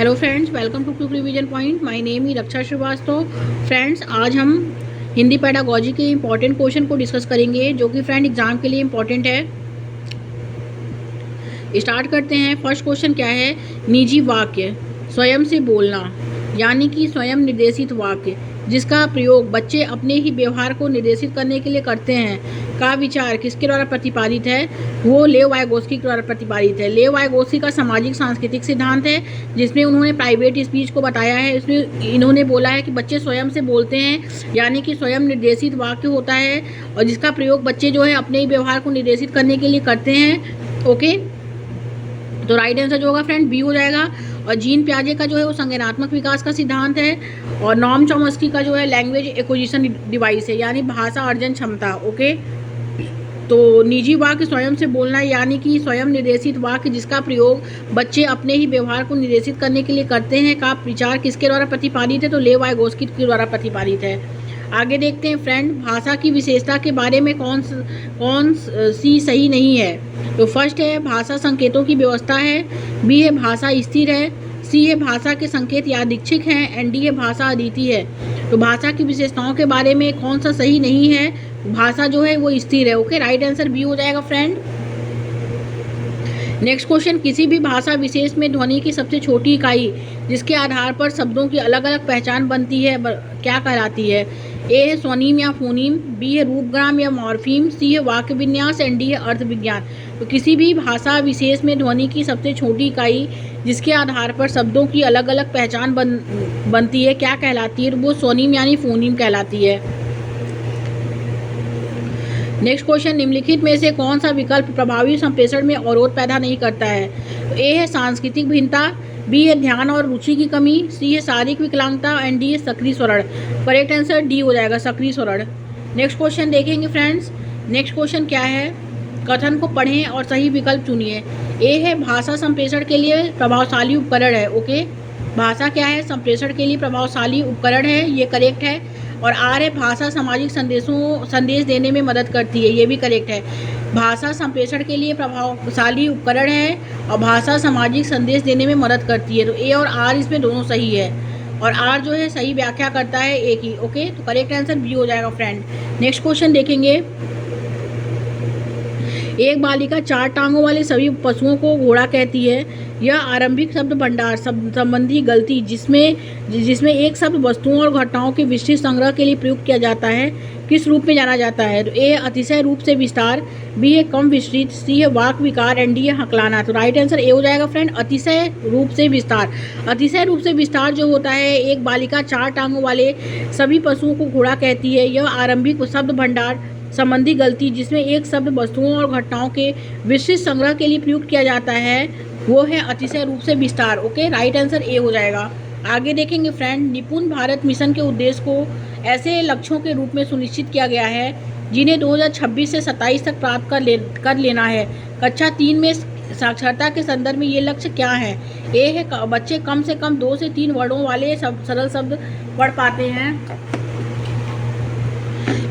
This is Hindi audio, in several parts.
Hello friends, welcome to quick revision point. My name ही रक्षा श्रीवास्तव। फ्रेंड्स, आज हम हिंदी पेडागोजी के इंपॉर्टेंट क्वेश्चन को डिस्कस करेंगे जो कि फ्रेंड एग्जाम के लिए इंपॉर्टेंट है। स्टार्ट करते हैं। फर्स्ट क्वेश्चन क्या है? निजी वाक्य, स्वयं से बोलना यानी कि स्वयं निर्देशित वाक्य जिसका प्रयोग बच्चे अपने ही व्यवहार को निर्देशित करने के लिए करते हैं का विचार किसके द्वारा प्रतिपादित है? वो लेव वाइगोत्स्की के द्वारा प्रतिपादित है। लेव वाइगोत्स्की का सामाजिक सांस्कृतिक सिद्धांत है जिसमें उन्होंने प्राइवेट स्पीच को बताया है। इसमें इन्होंने बोला है कि बच्चे स्वयं से बोलते हैं यानी कि स्वयं निर्देशित वाक्य होता है और जिसका प्रयोग बच्चे जो है अपने ही व्यवहार को निर्देशित करने के लिए करते हैं। ओके, तो राइट आंसर जो होगा फ्रेंड बी हो जाएगा। और जीन पियाजे का जो है वो संज्ञानात्मक विकास का सिद्धांत है और नॉम चॉम्स्की का जो है लैंग्वेज एक्विजिशन डिवाइस है यानी भाषा अर्जन क्षमता। ओके, तो निजी वाक्य स्वयं से बोलना यानी कि स्वयं निर्देशित वाक्य जिसका प्रयोग बच्चे अपने ही व्यवहार को निर्देशित करने के लिए करते हैं का विचार किसके द्वारा प्रतिपादित है? तो लेव वाइगोत्स्की के द्वारा प्रतिपादित है। आगे देखते हैं फ्रेंड, भाषा की विशेषता के बारे में कौन सी सही नहीं है? तो फर्स्ट है भाषा संकेतों की व्यवस्था है, बी है भाषा स्थिर है, सी है भाषा के संकेत यादृच्छिक हैं एंड डी है भाषा अद्वितीय है। तो भाषा की विशेषताओं के बारे में कौन सा सही नहीं है? भाषा जो है वो स्थिर है। ओके, राइट आंसर बी हो जाएगा फ्रेंड। नेक्स्ट क्वेश्चन, किसी भी भाषा विशेष में ध्वनि की सबसे छोटी इकाई जिसके आधार पर शब्दों की अलग अलग पहचान बनती है क्या कहलाती है? ए है स्वनीम या फोनीम, बी है रूपग्राम या मॉर्फीम, सी है वाक्य विन्यास एंड डी है अर्थ विज्ञान। तो किसी भी भाषा विशेष में ध्वनि की सबसे छोटी इकाई जिसके आधार पर शब्दों की अलग अलग पहचान बनती है क्या कहलाती है? वो स्वनीम यानी फोनीम कहलाती है। नेक्स्ट क्वेश्चन, निम्नलिखित में से कौन सा विकल्प प्रभावी संप्रेषण में अवरोध पैदा नहीं करता है? तो ए है सांस्कृतिक भिन्नता, बी है ध्यान और रुचि की कमी, सी है शारीरिक विकलांगता एंड डी है सक्रिय स्वरण। करेक्ट आंसर डी हो जाएगा, सक्रिय स्वरण। नेक्स्ट क्वेश्चन देखेंगे फ्रेंड्स। नेक्स्ट क्वेश्चन क्या है? कथन को पढ़ें और सही विकल्प चुनिए। ए है भाषा संप्रेषण के लिए प्रभावशाली उपकरण है। ओके, भाषा क्या है? संप्रेषण के लिए प्रभावशाली उपकरण है, ये करेक्ट है। और आर है भाषा सामाजिक संदेश देने में मदद करती है, ये भी करेक्ट है। भाषा संप्रेषण के लिए प्रभावशाली उपकरण है और भाषा सामाजिक संदेश देने में मदद करती है। तो ए और आर इसमें दोनों सही है और आर जो है सही व्याख्या करता है ए की। ओके, तो करेक्ट आंसर बी हो जाएगा फ्रेंड। नेक्स्ट क्वेश्चन देखेंगे। एक बालिका 4 टांगों वाले सभी पशुओं को घोड़ा कहती है। यह आरंभिक शब्द भंडार संबंधी गलती जिसमें एक शब्द वस्तुओं और घटनाओं के विस्तृत संग्रह के लिए प्रयुक्त किया जाता है किस रूप में जाना जाता है? तो ए अतिशय रूप से विस्तार, बी है कम विस्तृत, सी है वाक विकार एंड डी है हकलाना। तो राइट आंसर ए हो जाएगा फ्रेंड, अतिशय रूप से विस्तार। अतिशय रूप से विस्तार जो होता है, एक बालिका 4 टांगों वाले सभी पशुओं को घोड़ा कहती है। यह आरंभिक शब्द भंडार संबंधी गलती जिसमें एक शब्द वस्तुओं और घटनाओं के विस्तृत संग्रह के लिए प्रयुक्त किया जाता है वो है अतिशय रूप से विस्तार। ओके, राइट आंसर ए हो जाएगा। आगे देखेंगे फ्रेंड, निपुण भारत मिशन के उद्देश्य को ऐसे लक्ष्यों के रूप में सुनिश्चित किया गया है जिन्हें 2026 से 27 तक प्राप्त कर लेना है। कक्षा 3 में साक्षरता के संदर्भ में ये लक्ष्य क्या है? ए है बच्चे कम से कम 2 से 3 वर्डों वाले सरल शब्द पढ़ पाते हैं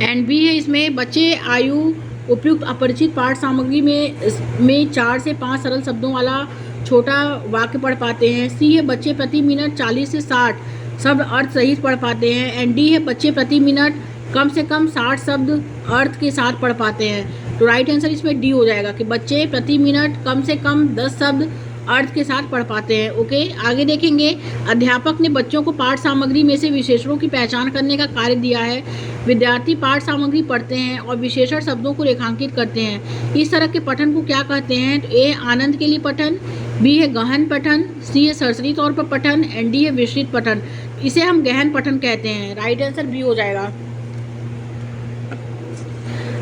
एंड बी है इसमें बच्चे आयु उपयुक्त अपरिचित पाठ सामग्री में 4 से 5 सरल शब्दों वाला छोटा वाक्य पढ़ पाते हैं। सी है बच्चे प्रति मिनट 40 से 60 शब्द अर्थ सहित पढ़ पाते हैं एंड डी है बच्चे प्रति मिनट कम से कम 60 शब्द अर्थ के साथ पढ़ पाते हैं। तो राइट आंसर इसमें डी हो जाएगा कि बच्चे प्रति मिनट कम से कम 10 शब्द अर्थ के साथ पढ़ पाते हैं। ओके, आगे देखेंगे। अध्यापक ने बच्चों को पाठ सामग्री में से विशेषणों की पहचान करने का कार्य दिया है। विद्यार्थी पाठ सामग्री पढ़ते हैं और विशेषण शब्दों को रेखांकित करते हैं। इस तरह के पठन को क्या कहते हैं? तो ए आनंद के लिए पठन, बी है गहन पठन, सी है सरसरी तौर पर पठन एंड डी है विस्तृत पठन। इसे हम गहन पठन कहते हैं। राइट आंसर बी हो जाएगा।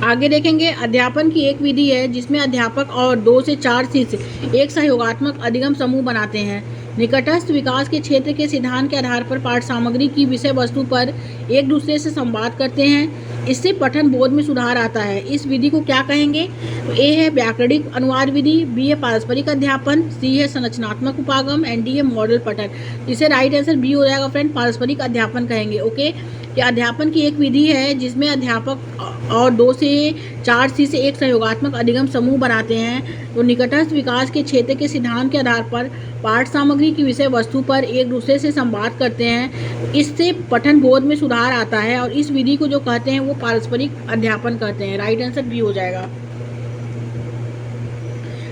आगे देखेंगे। अध्यापन की एक विधि है जिसमें अध्यापक और 2 से 4 शिष्य एक सहयोगात्मक अधिगम समूह बनाते हैं। निकटस्थ विकास के क्षेत्र के सिद्धांत के आधार पर पाठ सामग्री की विषय वस्तु पर एक दूसरे से संवाद करते हैं। इससे पठन बोध में सुधार आता है। इस विधि को क्या कहेंगे? तो ए है व्याकरणिक अनुवाद विधि, बी है पारस्परिक अध्यापन, सी है संरचनात्मक उपागम एंड डी है मॉडल पठन। इसे राइट आंसर बी हो जाएगा फ्रेंड, पारस्परिक अध्यापन कहेंगे। ओके, कि अध्यापन की एक विधि है जिसमें अध्यापक और 2 से 4 सी से एक सहयोगात्मक अधिगम समूह बनाते हैं। तो निकटस्थ विकास के क्षेत्र के सिद्धांत के आधार पर पाठ सामग्री की विषय वस्तु पर एक दूसरे से संवाद करते हैं। इससे पठन बोध में सुधार आता है और इस विधि को जो कहते हैं वो पारस्परिक अध्यापन कहते हैं। राइट आंसर बी हो जाएगा।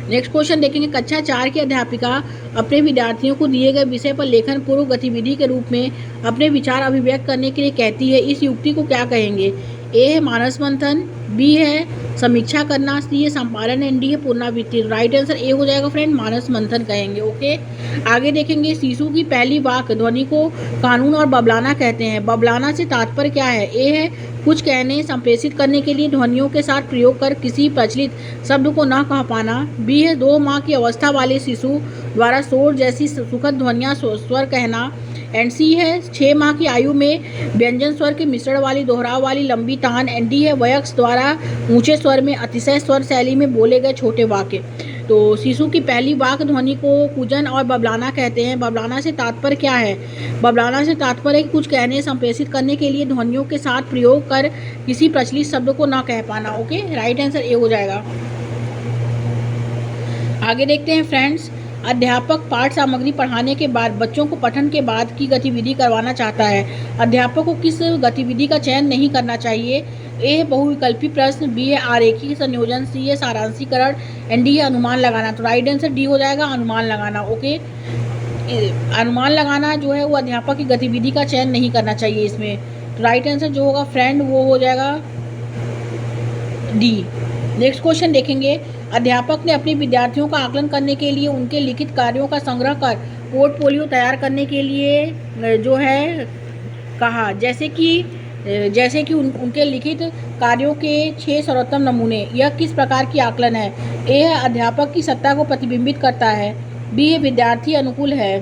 नेक्स्ट क्वेश्चन देखेंगे, कक्षा 4 की अध्यापिका अपने विद्यार्थियों को दिए गए विषय पर लेखन पूर्व गतिविधि के रूप में अपने विचार अभिव्यक्त करने के लिए कहती है। इस युक्ति को क्या कहेंगे? ए है मानस मंथन, बी है समीक्षा करना, सी है संपादन एंड डी है पुनरावृत्ति। राइट आंसर ए हो जाएगा फ्रेंड, मानस मंथन कहेंगे। ओके, आगे देखेंगे, शिशु की पहली वाक्य ध्वनि को कानून और बबलाना कहते हैं। बबलाना से तात्पर्य क्या है? ए है कुछ कहने संप्रेषित करने के लिए ध्वनियों के साथ प्रयोग कर किसी प्रचलित शब्द को न कह पाना। बी है 2 माह की अवस्था वाले शिशु द्वारा शोर जैसी सुखद ध्वनियाँ स्वर कहना। एंड सी है 6 माह की आयु में व्यंजन स्वर के मिश्रण वाली दोहराव वाली लंबी तान। एंड डी है वयस्क द्वारा ऊंचे स्वर में अतिशय स्वर शैली में बोले गए छोटे वाक्य। तो शिशु की पहली वाक्य ध्वनि को कूजन और बबलाना कहते हैं। बबलाना से तात्पर्य क्या है? बबलाना से तात्पर्य कुछ कहने संप्रेषित करने के लिए ध्वनियों के साथ प्रयोग कर किसी प्रचलित शब्द को न कह पाना। ओके, राइट आंसर ए हो जाएगा। आगे देखते हैं फ्रेंड्स, अध्यापक पाठ सामग्री पढ़ाने के बाद बच्चों को पठन के बाद की गतिविधि करवाना चाहता है। अध्यापक को किस गतिविधि का चयन नहीं करना चाहिए? ए है बहुविकल्पी प्रश्न, बी है आरेखिक संयोजन, सी है सारांशीकरण, एंड डी है अनुमान लगाना। तो राइट आंसर डी हो जाएगा, अनुमान लगाना। ओके, अनुमान लगाना जो है वो अध्यापक की गतिविधि का चयन नहीं करना चाहिए इसमें। तो राइट आंसर जो होगा फ्रेंड वो हो जाएगा डी। नेक्स्ट क्वेश्चन देखेंगे, अध्यापक ने अपने विद्यार्थियों का आकलन करने के लिए उनके लिखित कार्यों का संग्रह कर पोर्टफोलियो तैयार करने के लिए जो है कहा, जैसे कि उनके लिखित कार्यों के 6 सर्वोत्तम नमूने। यह किस प्रकार की आकलन है? ए है अध्यापक की सत्ता को प्रतिबिंबित करता है, बी है विद्यार्थी अनुकूल है,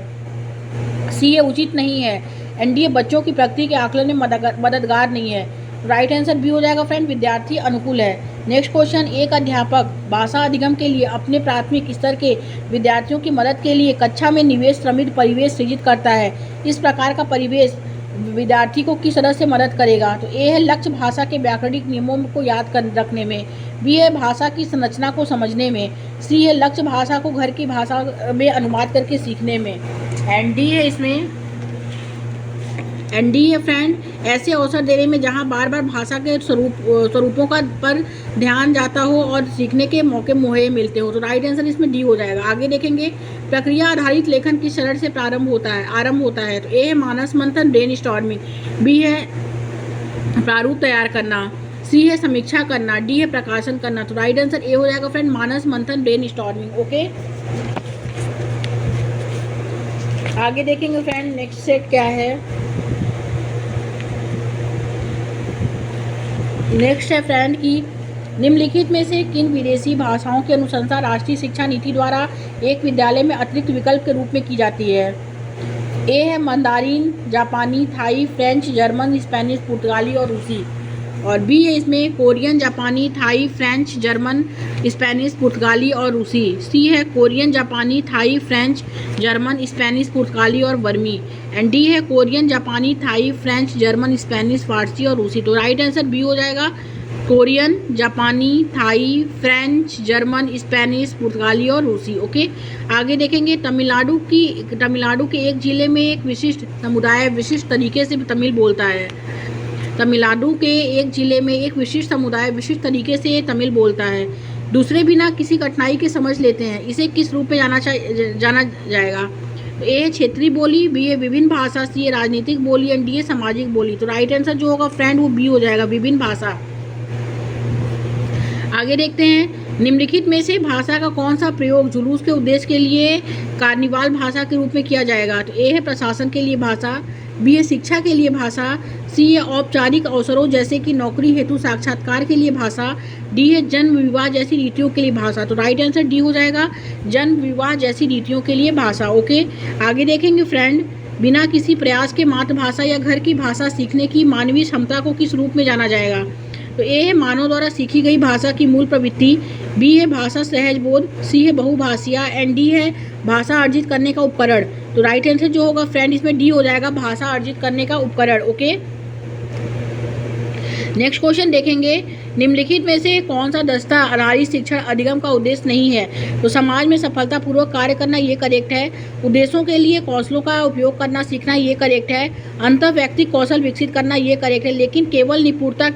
सी है उचित नहीं है, एंड डी है बच्चों की प्रगति के आकलन में मददगार नहीं है। राइट आंसर बी हो जाएगा फ्रेंड, विद्यार्थी अनुकूल है। नेक्स्ट क्वेश्चन, एक अध्यापक भाषा अधिगम के लिए अपने प्राथमिक स्तर के विद्यार्थियों की मदद के लिए कक्षा में निवेश श्रमित परिवेश सृजित करता है। इस प्रकार का परिवेश विद्यार्थी को किस तरह से मदद करेगा? तो ए है लक्ष्य भाषा के व्याकरणिक नियमों को याद कर रखने में, बी है भाषा की संरचना को समझने में, सी है लक्ष्य भाषा को घर की भाषा में अनुवाद करके सीखने में, एंड डी है इसमें एंड डी है फ्रेंड ऐसे अवसर देने में जहां बार बार भाषा के स्वरूपों का पर ध्यान जाता हो और सीखने के मौके मुहैया मिलते हो। तो राइट आंसर इसमें डी हो जाएगा। आगे देखेंगे, प्रक्रिया आधारित लेखन किस चरण से आरंभ होता है? तो ए है मानस मंथन ब्रेन स्टॉर्मिंग, बी है प्रारूप तैयार करना, सी है समीक्षा करना, डी है प्रकाशन करना। तो राइट आंसर ए हो जाएगा फ्रेंड, मानस मंथन ब्रेन स्टॉर्मिंग। ओके, आगे देखेंगे फ्रेंड नेक्स्ट सेट क्या है। नेक्स्ट है फ्रेंड की निम्नलिखित में से किन विदेशी भाषाओं की अनुशंसा राष्ट्रीय शिक्षा नीति द्वारा एक विद्यालय में अतिरिक्त विकल्प के रूप में की जाती है? ए है मंदारिन, जापानी, थाई, फ्रेंच, जर्मन, स्पेनिश, पुर्तगाली और रूसी। और बी है इसमें कोरियन, जापानी, थाई, फ्रेंच, जर्मन, स्पेनिश, पुर्तगाली और रूसी। सी है कोरियन, जापानी, थाई, फ्रेंच, जर्मन, स्पेनिश, पुर्तगाली और बर्मी। एंड डी है कोरियन, जापानी, थाई, फ्रेंच, जर्मन, स्पेनिश, फारसी और रूसी। तो राइट आंसर बी हो जाएगा, कोरियन, जापानी, थाई, फ्रेंच, जर्मन, स्पेनिश, पुर्तगाली और रूसी। ओके, आगे देखेंगे, तमिलनाडु के एक जिले में एक विशिष्ट समुदाय विशिष्ट तरीके से तमिल बोलता है। तमिलनाडु के एक जिले में एक विशिष्ट समुदाय विशिष्ट तरीके से तमिल बोलता है। दूसरे बिना किसी कठिनाई के समझ लेते हैं। इसे किस रूप में जाना जाएगा? तो ए क्षेत्रीय बोली, बी है विभिन्न भाषा, सी है राजनीतिक बोली, एंड डी है सामाजिक बोली। तो राइट आंसर जो होगा फ्रेंड वो बी हो जाएगा, विभिन्न भाषा। आगे देखते हैं, निम्नलिखित में से भाषा का कौन सा प्रयोग जुलूस के उद्देश्य के लिए कार्निवाल भाषा के रूप में किया जाएगा? तो ए है प्रशासन के लिए भाषा, बी है शिक्षा के लिए भाषा, सी है औपचारिक अवसरों जैसे कि नौकरी हेतु साक्षात्कार के लिए भाषा, डी है जन्म विवाह जैसी रीतियों के लिए भाषा। तो राइट आंसर डी हो जाएगा, जन्म विवाह जैसी रीतियों के लिए भाषा। ओके, आगे देखेंगे फ्रेंड, बिना किसी प्रयास के मातृभाषा या घर की भाषा सीखने की मानवीय क्षमता को किस रूप में जाना जाएगा? तो ए है मानव द्वारा सीखी गई भाषा की मूल प्रवृत्ति, बी है भाषा सहज बोध, सी है बहुभाषिया, एंड डी है भाषा अर्जित करने का उपकरण। तो राइट आंसर जो होगा फ्रेंड इसमें डी हो जाएगा, भाषा अर्जित करने का उपकरण। ओके, नेक्स्ट क्वेश्चन देखेंगे, निम्नलिखित में से कौन सा दस्ता आधारित शिक्षण अधिगम का उद्देश्य नहीं है? तो समाज में सफलतापूर्वक कार्य करना, ये करेक्ट है। उद्देश्यों के लिए कौशलों का उपयोग करना सीखना, ये करेक्ट है। अंतः व्यक्तिगत कौशल विकसित करना, ये करेक्ट है। लेकिन केवल निपुणता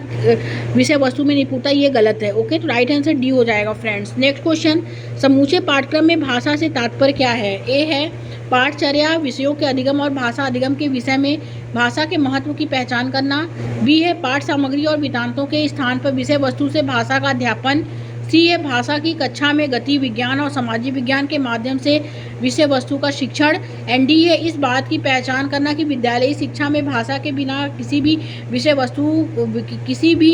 विषय वस्तु में निपुणता, ये गलत है। ओके, तो राइट आंसर डी हो जाएगा फ्रेंड्स। नेक्स्ट क्वेश्चन, समूचे पाठ्यक्रम में भाषा से तात्पर्य क्या है? ए है पाठचर्या, विषयों के अधिगम और भाषा अधिगम के विषय में भाषा के महत्व की पहचान करना। बी है पाठ सामग्री और वृत्तांतों के स्थान पर विषय वस्तु से भाषा का अध्यापन। सी है भाषा की कक्षा में गति विज्ञान और सामाजिक विज्ञान के माध्यम से विषय वस्तु का शिक्षण। एंड डी है इस बात की पहचान करना कि विद्यालयी शिक्षा में भाषा के बिना किसी भी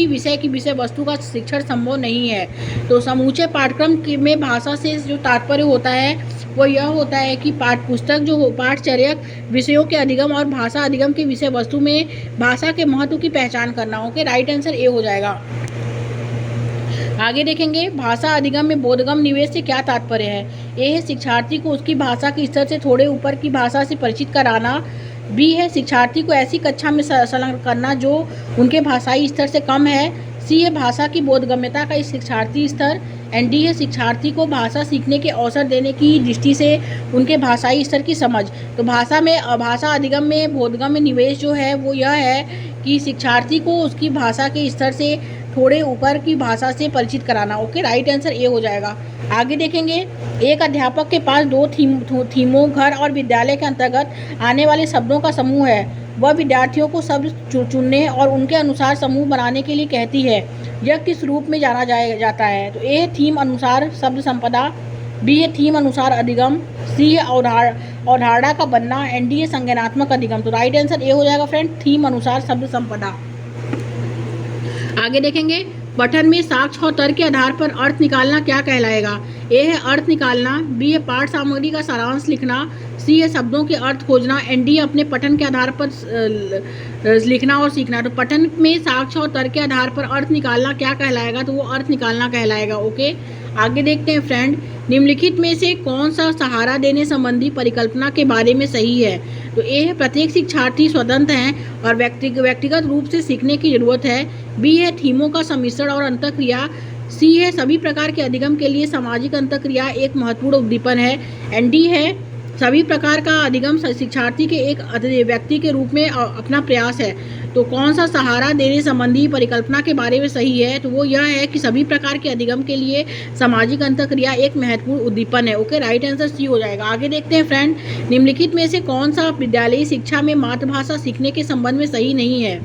विषय की विषय वस्तु का शिक्षण संभव नहीं है। तो समूचे पाठ्यक्रम में भाषा से जो तात्पर्य होता है वो यह होता है कि पाठ्यपुस्तक जो हो पाठचर्या, विषयों के अधिगम और भाषा अधिगम के विषय वस्तु में भाषा के महत्व की पहचान करना। ओके, राइट आंसर ए हो जाएगा। आगे देखेंगे, भाषा अधिगम में बोधगम निवेश से क्या तात्पर्य है? ए है शिक्षार्थी को उसकी भाषा के स्तर से थोड़े ऊपर की भाषा से परिचित कराना। बी है शिक्षार्थी को ऐसी कक्षा में संलग्न करना जो उनके भाषाई स्तर से कम है। सी है भाषा की बोधगम्यता का शिक्षार्थी स्तर। एंड डी है शिक्षार्थी को भाषा सीखने के अवसर देने की दृष्टि से उनके भाषाई स्तर की समझ। तो भाषा अधिगम में बोधगम में निवेश जो है वो यह है कि शिक्षार्थी को उसकी भाषा के स्तर से थोड़े ऊपर की भाषा से परिचित कराना। ओके, राइट आंसर ए हो जाएगा। आगे देखेंगे, एक अध्यापक के पास दो थीमों घर और विद्यालय के अंतर्गत आने वाले शब्दों का समूह है। वह विद्यार्थियों को शब्द चुनने और उनके अनुसार समूह बनाने के लिए कहती है। यह किस रूप में जाना जाता है? तो ए है थीम अनुसार शब्द संपदा। बी है थीम अनुसार अधिगम। सी है अवधारणा का बनना। एंड डी है संज्ञानात्मक अधिगम। तो राइट आंसर ए हो जाएगा फ्रेंड, थीम अनुसार शब्द संपदा। आगे देखेंगे, पठन में साक्ष्य और तर्क के आधार पर अर्थ निकालना क्या कहलाएगा? ए है अर्थ निकालना। बी है पाठ सामग्री का सारांश लिखना। सी है शब्दों के अर्थ खोजना। एंड डी अपने पठन के आधार पर लिखना और सीखना। तो पठन में साक्ष्य और तर्क के आधार पर अर्थ निकालना क्या कहलाएगा? तो वो अर्थ निकालना कहलाएगा। ओके, आगे देखते हैं फ्रेंड, निम्नलिखित में से कौन सा सहारा देने संबंधी परिकल्पना के बारे में सही है? तो ए है प्रत्येक शिक्षार्थी स्वतंत्र हैं और व्यक्तिगत रूप से सीखने की जरूरत है। बी है थीमों का सम्मिश्रण और अंतःक्रिया। सी है सभी प्रकार के अधिगम के लिए सामाजिक अंतःक्रिया एक महत्वपूर्ण उद्दीपन है। एंड डी है सभी प्रकार का अधिगम शिक्षार्थी के एक व्यक्ति के रूप में अपना प्रयास है। तो कौन सा सहारा देने संबंधी परिकल्पना के बारे में सही है? तो वो यह है कि सभी प्रकार के अधिगम के लिए सामाजिक अंतःक्रिया एक महत्वपूर्ण उद्दीपन है। ओके, राइट आंसर सी हो जाएगा। आगे देखते हैं फ्रेंड, निम्नलिखित में से कौन सा विद्यालयी शिक्षा में मातृभाषा सीखने के संबंध में सही नहीं है?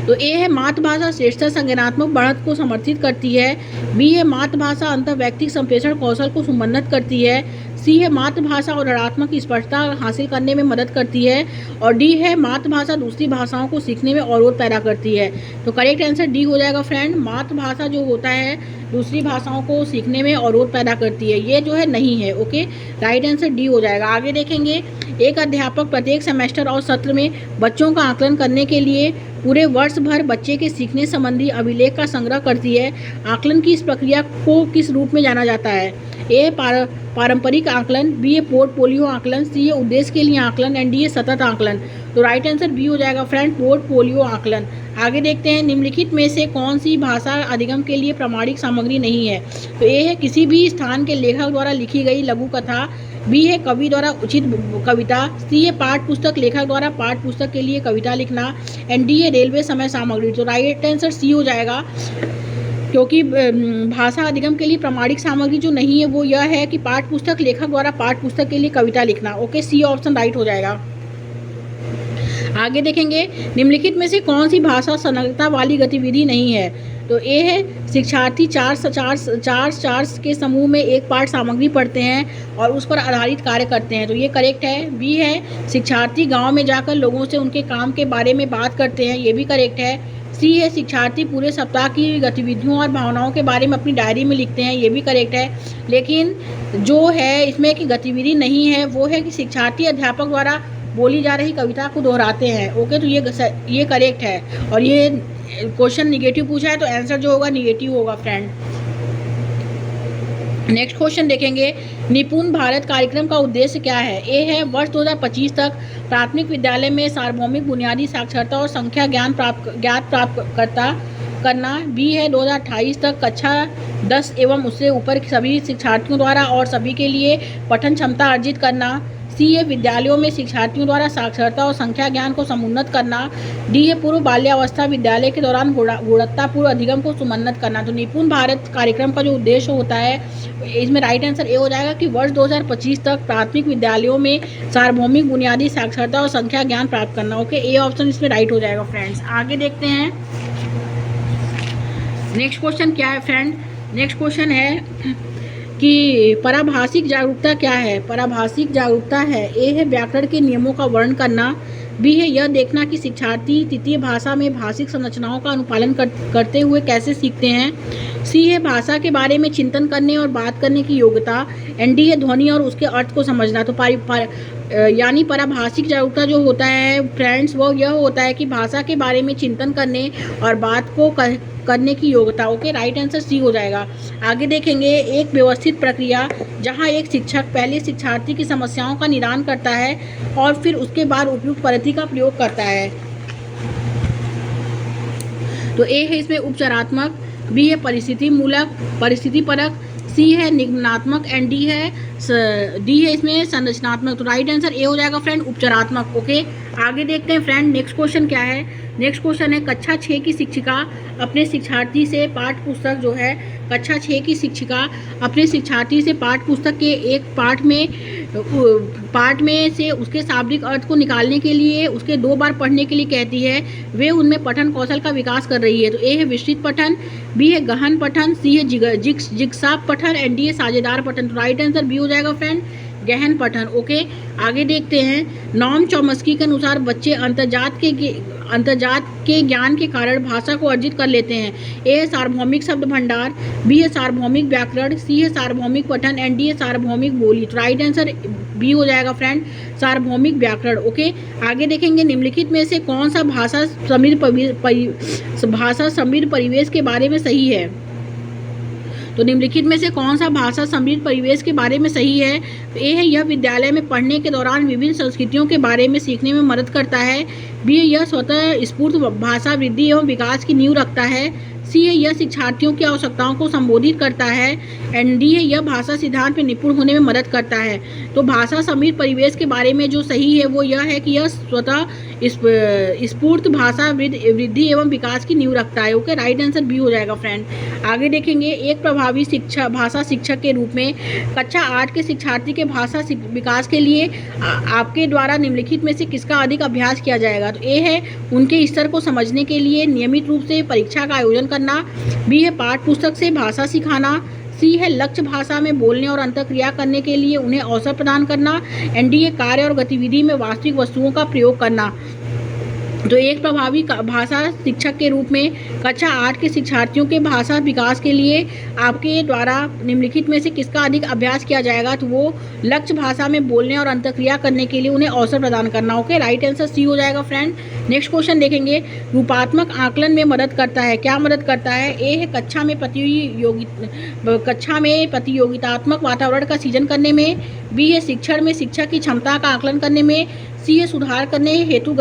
तो ए है मातृभाषा श्रेष्ठता संज्ञानात्मक बढ़त को समर्थित करती है। बी है मातृभाषा अंतर्वैयक्तिक संप्रेषण कौशल को सुमन्नत करती है। सी है मातृभाषा और ऋणात्मक स्पष्टता हासिल करने में मदद करती है। और डी है मातृभाषा दूसरी भाषाओं को सीखने में अवरोध पैदा करती है। तो करेक्ट आंसर डी हो जाएगा फ्रेंड, मातृभाषा जो होता है दूसरी भाषाओं को सीखने में अवरोध पैदा करती है, ये जो है नहीं है। ओके, राइट आंसर डी हो जाएगा। आगे देखेंगे, एक अध्यापक प्रत्येक सेमेस्टर और सत्र में बच्चों का आकलन करने के लिए पूरे वर्ष भर बच्चे के सीखने संबंधी अभिलेख का संग्रह करती है। आकलन की इस प्रक्रिया को किस रूप में जाना जाता है? ए पारंपरिक आकलन। बी है पोर्टफोलियो आकलन। सी है उद्देश्य के लिए आकलन। एंड डी है सतत आकलन। तो राइट आंसर बी हो जाएगा फ्रेंड, पोर्टफोलियो आकलन। आगे देखते हैं, निम्नलिखित में से कौन सी भाषा अधिगम के लिए प्रामाणिक सामग्री नहीं है? तो ए है किसी भी स्थान के लेखक द्वारा लिखी गई लघु कथा। बी है कवि द्वारा उचित कविता। सी है पाठ पुस्तक लेखक द्वारा पाठ पुस्तक के लिए कविता लिखना। एंड डी है रेलवे समय सामग्री। तो राइट आंसर सी हो जाएगा, क्योंकि भाषा अधिगम के लिए प्रामाणिक सामग्री जो नहीं है वो यह है कि पाठ पुस्तक लेखक द्वारा पाठ पुस्तक के लिए कविता लिखना। ओके, सी ऑप्शन राइट हो जाएगा। आगे देखेंगे, निम्नलिखित में से कौन सी भाषा संलग्नता वाली गतिविधि नहीं है? तो ए है शिक्षार्थी चार के समूह में एक पाठ सामग्री पढ़ते हैं और उस पर आधारित कार्य करते हैं। तो ये करेक्ट है। बी है शिक्षार्थी गांव में जाकर लोगों से उनके काम के बारे में बात करते हैं, ये भी करेक्ट है। सी है शिक्षार्थी पूरे सप्ताह की गतिविधियों और भावनाओं के बारे में अपनी डायरी में लिखते हैं, ये भी करेक्ट है। लेकिन जो है इसमें कि गतिविधि नहीं है वो है कि शिक्षार्थी अध्यापक द्वारा बोली जा रही कविता को दोहराते हैं। ओके, तो ये करेक्ट है। और ये क्वेश्चन निगेटिव पूछा है तो आंसर जो होगा निगेटिव होगा फ्रेंड। नेक्स्ट क्वेश्चन देखेंगे, निपुण भारत कार्यक्रम का उद्देश्य क्या है? ए है वर्ष 2025 तक प्राथमिक विद्यालय में सार्वभौमिक बुनियादी साक्षरता और संख्या ज्ञात प्राप्त करता। करना। बी है 2028 तक कक्षा 10 एवं उससे ऊपर के सभी शिक्षार्थियों द्वारा और सभी के लिए पठन क्षमता अर्जित करना। सी है विद्यालयों में शिक्षार्थियों द्वारा साक्षरता और संख्या ज्ञान को समुन्नत करना। डी है पूर्व बाल्यावस्था विद्यालय के दौरान गुणवत्तापूर्ण अधिगम को समुन्नत करना। तो निपुण भारत कार्यक्रम का जो उद्देश्य होता है, इसमें राइट आंसर ए हो जाएगा कि वर्ष 2025 तक प्राथमिक विद्यालयों में सार्वभौमिक बुनियादी साक्षरता और संख्या ज्ञान प्राप्त करना। ओके, ए ऑप्शन इसमें राइट हो जाएगा फ्रेंड्स। आगे देखते हैं नेक्स्ट क्वेश्चन क्या है फ्रेंड। नेक्स्ट क्वेश्चन है कि पराभाषिक जागरूकता क्या है। पराभाषिक जागरूकता है, ए है व्याकरण के नियमों का वर्णन करना। बी है यह देखना कि शिक्षार्थी तृतीय भाषा में भाषिक संरचनाओं का अनुपालन करते हुए कैसे सीखते हैं। सी है भाषा के बारे में चिंतन करने और बात करने की योग्यता। एंड डी है ध्वनि और उसके अर्थ को समझना। तो यानी पराभाषिक जागरूकता जो होता है फ्रेंड्स, वो यह होता है कि भाषा के बारे में चिंतन करने और बात को करने की योग्यता। ओके, राइट आंसर सी हो जाएगा। आगे देखेंगे एक व्यवस्थित प्रक्रिया जहां एक शिक्षक पहले शिक्षार्थी की समस्याओं का निदान करता है और फिर उसके बाद उपयुक्त पद्धति का प्रयोग करता है। तो ए है इसमें उपचारात्मक, बी है परिस्थितिपरक, सी है निगमनात्मक एंड डी है इसमें संरचनात्मक। तो राइट आंसर ए हो जाएगा फ्रेंड, उपचारात्मक। ओके, आगे देखते हैं फ्रेंड नेक्स्ट क्वेश्चन क्या है। नेक्स्ट क्वेश्चन है कक्षा 6 की शिक्षिका अपने शिक्षार्थी से पाठ्य पुस्तक जो है, कक्षा 6 की शिक्षिका अपने शिक्षार्थी से पाठ्य पुस्तक के एक पाठ में से उसके शाब्दिक अर्थ को निकालने के लिए उसके 2 बार पढ़ने के लिए कहती है। वे उनमें पठन कौशल का विकास कर रही है। तो ए है विस्तृत पठन, बी है गहन पठन, सी है जिगसाफ पठन एंड डी है साझेदार पठन। तो राइट आंसर बी हो जाएगा फ्रेंड, गहन पठन। ओके, आगे देखते हैं नॉर्म चॉम्स्की के अनुसार बच्चे अंतर्जात के ज्ञान के कारण भाषा को अर्जित कर लेते हैं। ए है सार्वभौमिक शब्द भंडार, बी है सार्वभौमिक व्याकरण, सी है सार्वभौमिक पठन एंड डी है सार्वभौमिक बोली। तो राइट आंसर बी हो जाएगा फ्रेंड, सार्वभौमिक व्याकरण। ओके, आगे देखेंगे निम्नलिखित में से कौन सा भाषा समृद्ध परिवेश के बारे में सही है। तो निम्नलिखित में से कौन सा भाषा समृद्ध परिवेश के बारे में सही है। तो ए है यह विद्यालय में पढ़ने के दौरान विभिन्न संस्कृतियों के बारे में सीखने में मदद करता है। बी है यह स्वतः स्फूर्त भाषा वृद्धि एवं विकास की नींव रखता है। सी है यह शिक्षार्थियों की आवश्यकताओं को संबोधित करता है। एंड डी है यह भाषा सिद्धांत में निपुण होने में मदद करता है। तो भाषा समृद्ध परिवेश के बारे में जो सही है वो यह है कि यह स्वतः स्फूर्त भाषा वृद्धि एवं विकास की नींव रखता है। ओके, राइट आंसर बी हो जाएगा फ्रेंड। आगे देखेंगे एक प्रभावी भाषा शिक्षक के रूप में कक्षा 8 के शिक्षार्थी के भाषा विकास के लिए आपके द्वारा निम्नलिखित में से किसका अधिक अभ्यास किया जाएगा। तो ए है उनके स्तर को समझने के लिए नियमित रूप से परीक्षा का आयोजन करना, बी है पाठ्य पुस्तक से भाषा सिखाना, सी है लक्ष्य भाषा में बोलने और अंतःक्रिया करने के लिए उन्हें अवसर प्रदान करना, एंड डी है कार्य और गतिविधि में वास्तविक वस्तुओं का प्रयोग करना। तो एक प्रभावी भाषा शिक्षक के रूप में कक्षा 8 के शिक्षार्थियों के भाषा विकास के लिए आपके द्वारा निम्नलिखित में से किसका अधिक अभ्यास किया जाएगा। तो वो लक्ष्य भाषा में बोलने और अंतःक्रिया करने के लिए उन्हें अवसर प्रदान करना। ओके, राइट आंसर सी हो जाएगा फ्रेंड। नेक्स्ट क्वेश्चन देखेंगे रूपात्मक आकलन में मदद करता है, क्या मदद करता है। ए है कक्षा में प्रतियोगितात्मक वातावरण का सृजन करने में, बी है शिक्षण में शिक्षक की क्षमता का आकलन करने में, सी है सुधार करने हेतु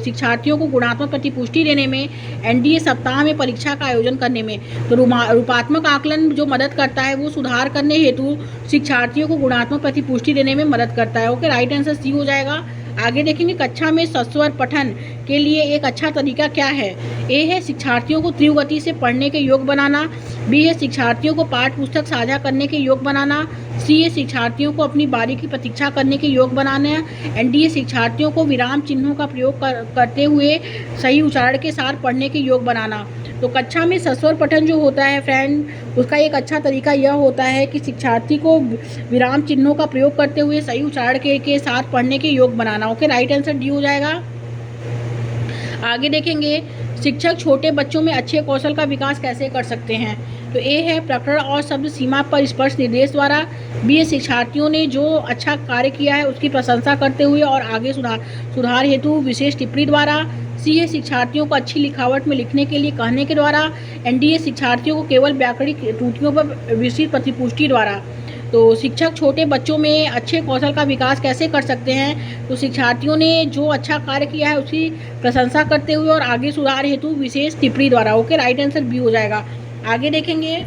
शिक्षार्थियों को गुणात्मक प्रतिपुष्टि देने में, एंड डी है सप्ताह में परीक्षा का आयोजन करने में। तो रूपात्मक आकलन जो मदद करता है वो सुधार करने हेतु शिक्षार्थियों को गुणात्मक प्रतिपुष्टि देने में मदद करता है। ओके, राइट आंसर सी हो जाएगा। आगे देखेंगे कक्षा में सस्वर पठन के लिए एक अच्छा तरीका क्या है। ए है शिक्षार्थियों को तीव्र गति से पढ़ने के योग्य बनाना, बी है शिक्षार्थियों को पाठ्य पुस्तक साझा करने के योग्य बनाना, सी है शिक्षार्थियों को अपनी बारी की प्रतीक्षा करने के योग्य बनाना, एंड डी है शिक्षार्थियों को विराम चिन्हों का प्रयोग करते हुए सही उच्चारण के साथ पढ़ने के योग्य बनाना। तो कक्षा में सस्वर पठन जो होता है फ्रेंड, उसका एक अच्छा तरीका यह होता है कि शिक्षार्थी को विराम चिन्हों का प्रयोग करते हुए सही उच्चारण के साथ पढ़ने के योग्य बनाना। ओके, राइट आंसर डी हो जाएगा। आगे देखेंगे शिक्षक छोटे बच्चों में अच्छे कौशल का विकास कैसे कर सकते हैं। तो ए है प्रकरण और शब्द सीमा पर स्पष्ट निर्देश द्वारा, बी है शिक्षार्थियों ने जो अच्छा कार्य किया है उसकी प्रशंसा करते हुए और आगे सुधार हेतु विशेष टिप्पणी द्वारा, सी है शिक्षार्थियों को अच्छी लिखावट में लिखने के लिए कहने के द्वारा, एंड डी है शिक्षार्थियों को केवल व्याकरणिक त्रुटियों पर विस्तृत प्रतिपुष्टि द्वारा। तो शिक्षक छोटे बच्चों में अच्छे कौशल का विकास कैसे कर सकते हैं? तो शिक्षार्थियों ने जो अच्छा कार्य किया है उसकी प्रशंसा करते हुए और आगे सुधार हेतु विशेष टिप्पणी द्वारा। ओके, राइट आंसर बी हो जाएगा। आगे देखेंगे,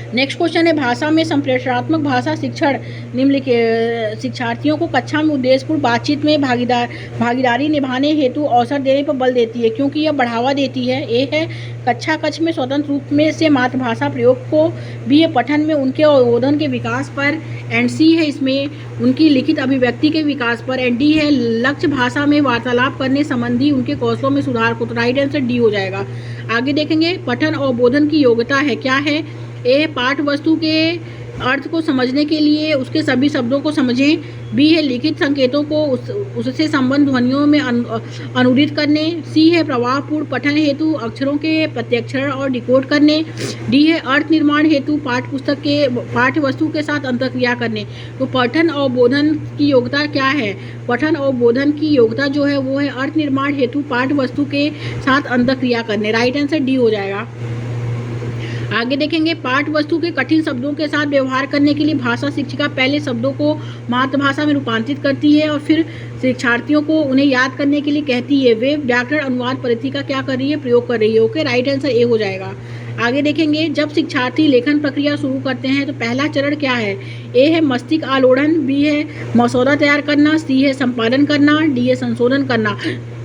नेक्स्ट क्वेश्चन है भाषा में संप्रेषणात्मक भाषा शिक्षण निम्नलिखित शिक्षार्थियों को कक्षा में उद्देश्यपूर्ण बातचीत में भागीदारी निभाने हेतु अवसर देने पर बल देती है, क्योंकि यह बढ़ावा देती है। ए है कक्षा कक्ष में स्वतंत्र रूप में से मातृभाषा प्रयोग को। बी है पठन में उनके अवबोधन के विकास पर। एंड सी है इसमें उनकी लिखित अभिव्यक्ति के विकास पर। एंड डी है लक्ष्य भाषा में वार्तालाप करने संबंधी उनके कौशलों में सुधार को। तो राइट आंसर डी हो जाएगा। आगे देखेंगे, पठन और बोधन की योग्यता है क्या है? ए पाठ वस्तु के अर्थ को समझने के लिए उसके सभी शब्दों को समझें। बी है लिखित संकेतों को उससे संबंध ध्वनियों में अनुदित करने। सी है प्रवाहपूर्ण पठन हेतु अक्षरों के प्रत्यक्षरण और डिकोड करने। डी है अर्थ निर्माण हेतु पाठ्यपुस्तक के पाठ्य वस्तु के साथ अंतर्क्रिया करने। तो पठन और बोधन की योग्यता क्या है? पठन और बोधन की योग्यता जो है वो है अर्थ निर्माण हेतु पाठ्य वस्तु के साथ अंतर्क्रिया करने। राइट आंसर डी हो जाएगा। आगे देखेंगे, पाठ वस्तु के कठिन शब्दों के साथ व्यवहार करने के लिए भाषा शिक्षिका पहले शब्दों को मातृभाषा में रूपांतरित करती है और फिर शिक्षार्थियों को उन्हें याद करने के लिए कहती है। वे व्याकरण अनुवाद पद्धति का क्या कर रही है? प्रयोग कर रही है। ओके, राइट आंसर ए हो जाएगा। आगे देखेंगे, जब शिक्षार्थी लेखन प्रक्रिया शुरू करते हैं तो पहला चरण क्या है? ए है मस्तिष्क आलोड़न। बी है मसौदा तैयार करना। सी है संपादन करना। डी है संशोधन करना।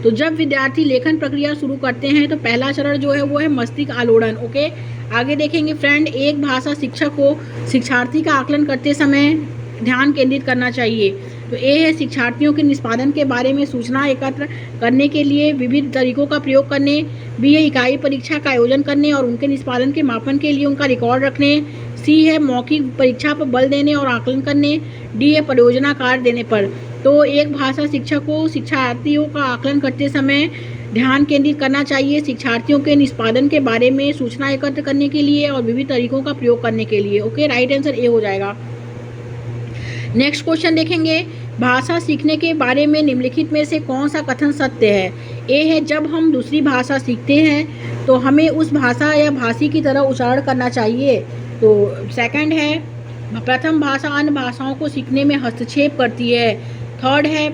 तो जब विद्यार्थी लेखन प्रक्रिया शुरू करते हैं तो पहला चरण जो है वो है मस्तिष्क आलोड़न। ओके, आगे देखेंगे फ्रेंड, एक भाषा शिक्षक को शिक्षार्थी का आकलन करते समय ध्यान केंद्रित करना चाहिए। तो ए है शिक्षार्थियों के निष्पादन के बारे में सूचना एकत्र करने के लिए विविध तरीकों का प्रयोग करने। बी है इकाई परीक्षा का आयोजन करने और उनके निष्पादन के मापन के लिए उनका रिकॉर्ड रखने। सी है मौखिक परीक्षा पर बल देने और आकलन करने। डी है परियोजना कार्य देने पर। तो एक भाषा शिक्षक को शिक्षार्थियों का आकलन करते समय ध्यान केंद्रित करना चाहिए शिक्षार्थियों के निष्पादन के बारे में सूचना एकत्र करने के लिए और विविध तरीकों का प्रयोग करने के लिए। ओके, राइट आंसर ए हो जाएगा। नेक्स्ट क्वेश्चन देखेंगे, भाषा सीखने के बारे में निम्नलिखित में से कौन सा कथन सत्य है? ए है जब हम दूसरी भाषा सीखते हैं तो हमें उस भाषा या भाषी की तरह उच्चारण करना चाहिए। तो सेकंड है प्रथम भाषा अन्य भाषाओं को सीखने में हस्तक्षेप करती है। थर्ड है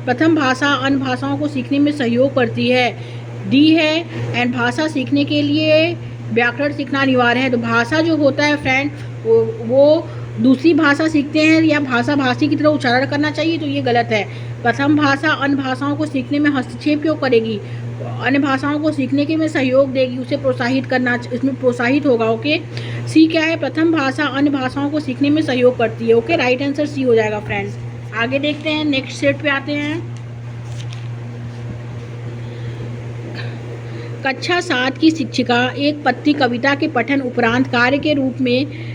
प्रथम भाषा अन्य भाषाओं को सीखने में सहयोग करती है। डी है एंड भाषा सीखने के लिए व्याकरण सीखना अनिवार्य है। तो भाषा जो होता है फ्रेंड वो दूसरी भाषा सीखते हैं या भाषा भाषी की तरह उच्चारण करना चाहिए, तो ये गलत है। प्रथम भाषा अन्य भाषाओं को सीखने में हस्तक्षेप क्यों करेगी? अन्य भाषाओं को सीखने के में सहयोग देगी, उसे प्रोत्साहित करना, इसमें प्रोत्साहित होगा। ओके, सी क्या है? प्रथम भाषा अन्य भाषाओं को सीखने में सहयोग करती है। ओके, राइट आंसर सी हो जाएगा फ्रेंड्स। आगे देखते हैं, नेक्स्ट सेट पे आते हैं। कक्षा 7 की शिक्षिका एक पत्ती कविता के पठन उपरांत कार्य के रूप में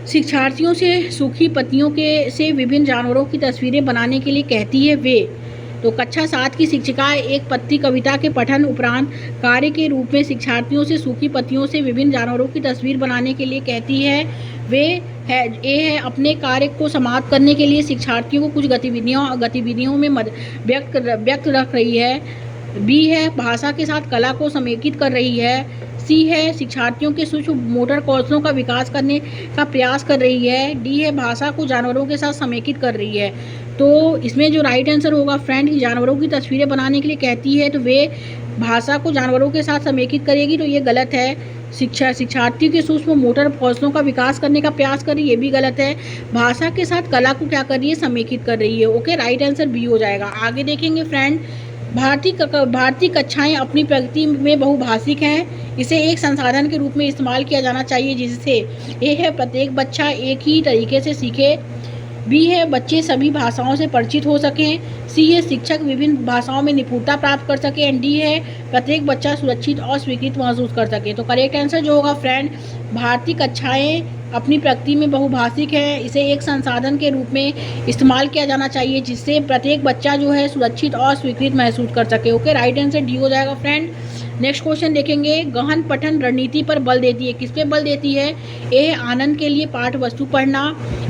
शिक्षार्थियों से सूखी पत्तियों से विभिन्न जानवरों की तस्वीरें बनाने के लिए कहती है। वे तो कक्षा 7 की शिक्षिका एक पत्ती कविता के पठन उपरांत कार्य के रूप में शिक्षार्थियों से सूखी पत्तियों से विभिन्न जानवरों की तस्वीर बनाने के लिए कहती है। वे है ए है अपने कार्य को समाप्त करने के लिए शिक्षार्थियों को कुछ गतिविधियों में व्यक्त रख रही है। बी है भाषा के साथ कला को समेकित कर रही है। सी है शिक्षार्थियों के सूक्ष्म मोटर कौशलों का विकास करने का प्रयास कर रही है। डी है भाषा को जानवरों के साथ समेकित कर रही है। तो इसमें जो राइट आंसर होगा फ्रेंड, जानवरों की तस्वीरें बनाने के लिए कहती है तो वे भाषा को जानवरों के साथ समेकित करेगी, तो ये गलत है। शिक्षार्थी के सूक्ष्म मोटर कौशलों का विकास करने का प्रयास कर रही है, ये भी गलत है। भाषा के साथ कला को क्या कर रही है? समेकित कर रही है। ओके, राइट आंसर बी हो जाएगा। आगे देखेंगे फ्रेंड, भारतीय कक्षाएं अपनी प्रगति में बहुभाषिक हैं। इसे एक संसाधन के रूप में इस्तेमाल किया जाना चाहिए जिससे ए है प्रत्येक बच्चा एक ही तरीके से सीखे। बी है बच्चे सभी भाषाओं से परिचित हो सकें। सी है शिक्षक विभिन्न भाषाओं में निपुणता प्राप्त कर सके। एंड डी है प्रत्येक बच्चा सुरक्षित और स्वीकृत महसूस कर सके। तो करेक्ट आंसर जो होगा फ्रेंड, भारतीय कक्षाएं अपनी प्रगति में बहुभाषिक है, इसे एक संसाधन के रूप में इस्तेमाल किया जाना चाहिए जिससे प्रत्येक बच्चा जो है सुरक्षित और स्वीकृत महसूस कर सके। ओके, राइट आंसर डी हो जाएगा फ्रेंड। नेक्स्ट क्वेश्चन देखेंगे, गहन पठन रणनीति पर बल देती है। किस पे बल देती है? ए है आनंद के लिए पाठ वस्तु पढ़ना।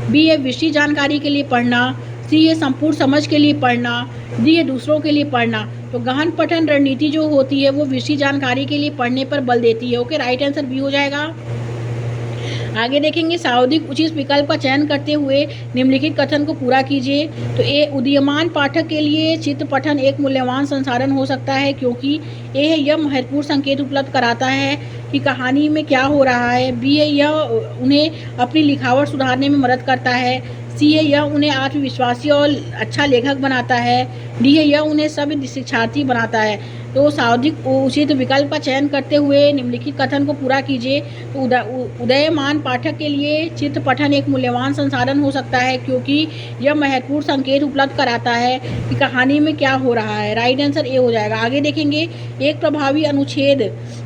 बी है विषय जानकारी के लिए पढ़ना। सी है संपूर्ण समझ के लिए पढ़ना। डी है दूसरों के लिए पढ़ना। तो गहन पठन रणनीति जो होती है वो विषय जानकारी के लिए पढ़ने पर बल देती है। ओके, राइट आंसर बी हो जाएगा। आगे देखेंगे सावधिक उचित विकल्प का चयन करते हुए निम्नलिखित कथन को पूरा कीजिए। तो ए उदीयमान पाठक के लिए चित्र पठन एक मूल्यवान संसाधन हो सकता है, क्योंकि ए यह महत्वपूर्ण संकेत उपलब्ध कराता है कि कहानी में क्या हो रहा है। बी यह उन्हें अपनी लिखावट सुधारने में मदद करता है। सी यह उन्हें आत्मविश्वासी और अच्छा लेखक बनाता है। डी यह उन्हें सभ्य शिक्षार्थी बनाता है। तो सावधिक उचित विकल्प का चयन करते हुए निम्नलिखित कथन को पूरा कीजिए। तो उदयमान पाठक के लिए चित्र पठन एक मूल्यवान संसाधन हो सकता है, क्योंकि यह महत्वपूर्ण संकेत उपलब्ध कराता है कि कहानी में क्या हो रहा है। राइट आंसर ए हो जाएगा। आगे देखेंगे एक प्रभावी अनुच्छेद